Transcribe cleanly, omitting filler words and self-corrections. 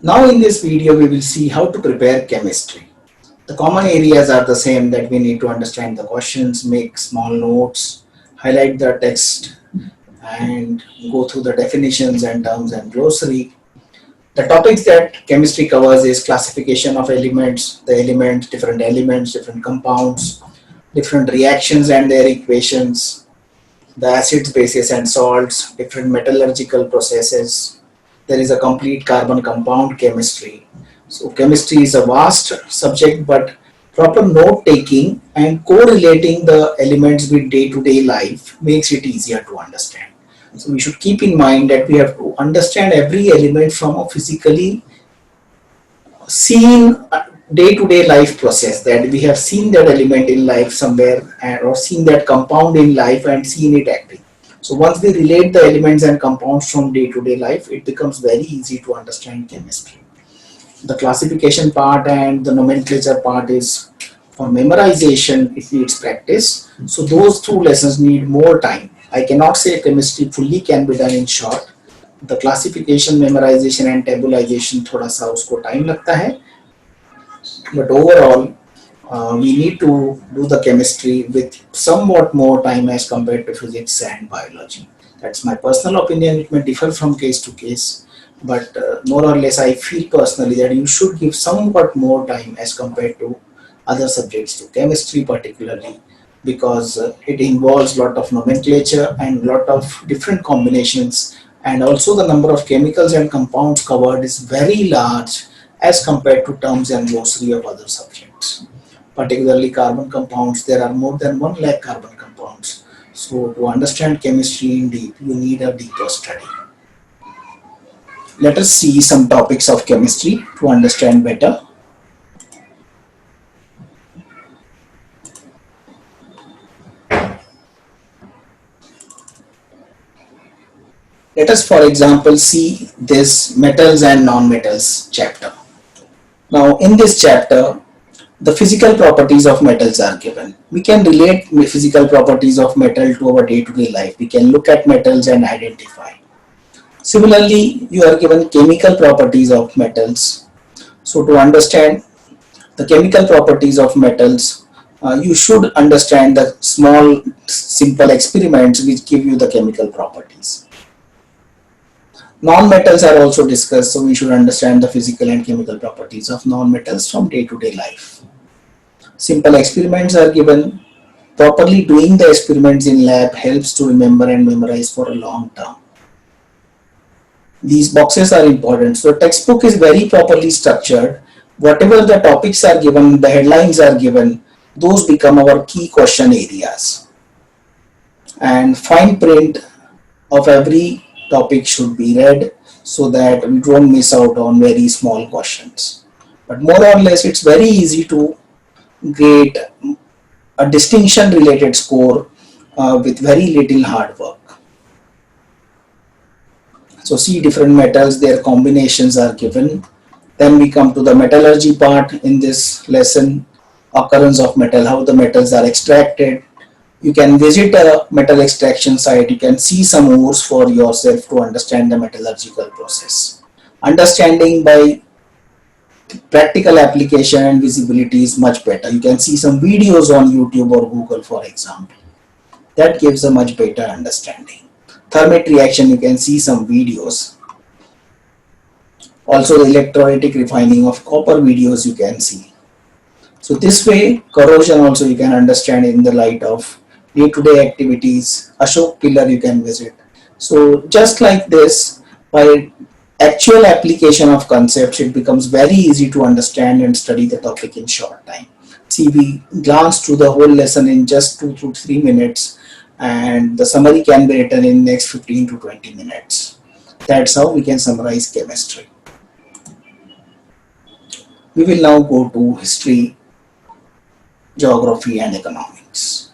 Now in this video we will see how to prepare chemistry. The common areas are the same, that we need to understand the questions, make small notes, highlight the text and go through the definitions and terms and glossary. The topics that chemistry covers is classification of elements, different elements, different compounds, different reactions and their equations, the acids, bases and salts, different metallurgical processes. There is a complete carbon compound chemistry. So chemistry is a vast subject, but proper note taking and correlating the elements with day-to-day life makes it easier to understand. So we should keep in mind that we have to understand every element from a physically seen day-to-day life process, that we have seen that element in life somewhere or seen that compound in life and seen it acting. So once we relate the elements and compounds from day-to-day life, it becomes very easy to understand chemistry. The classification part and the nomenclature part is for memorization, it needs practice. So those two lessons need more time. I cannot say chemistry fully can be done in short. The classification, memorization and tabulation थोड़ा सा उसको time लगता है, but overall we need to do the chemistry with somewhat more time as compared to physics and biology. That's my personal opinion. It may differ from case to case, but more or less I feel personally that you should give somewhat more time as compared to other subjects, to chemistry particularly, because it involves lot of nomenclature and lot of different combinations, and also the number of chemicals and compounds covered is very large as compared to terms and glossary of other subjects. Particularly carbon compounds, there are more than 1 lakh carbon compounds. So to understand chemistry in deep, you need a deeper study. Let us see some topics of chemistry to understand better. Let us, for example, see this metals and non-metals chapter. Now, in this chapter, the physical properties of metals are given. We can relate physical properties of metal to our day-to-day life. We can look at metals and identify. Similarly, you are given chemical properties of metals. So to understand the chemical properties of metals, you should understand the small simple experiments which give you the chemical properties. Non-metals are also discussed, so we should understand the physical and chemical properties of non-metals from day-to-day life. Simple experiments are given. Properly doing the experiments in lab helps to remember and memorize for a long term. These boxes are important. So textbook is very properly structured. Whatever the topics are given, the headlines are given, those become our key question areas. And fine print of every topic should be read so that we don't miss out on very small questions. But more or less, it's very easy to get a distinction related score with very little hard work. So see different metals, their combinations are given. Then we come to the metallurgy part in this lesson, occurrence of metal, how the metals are extracted. You can visit a metal extraction site, you can see some ores for yourself to understand the metallurgical process. Understanding by practical application and visibility is much better. You can see some videos on YouTube or Google, for example. That gives a much better understanding. Thermate reaction, you can see some videos. Also the electrolytic refining of copper videos you can see. So this way, corrosion also you can understand in the light of day-to-day activities. Ashok Pillar you can visit. So just like this, by actual application of concepts, it becomes very easy to understand and study the topic in short time. See, we glance through the whole lesson in just 2 to 3 minutes, and the summary can be written in next 15 to 20 minutes. That's how we can summarize chemistry. We will now go to history, geography and economics.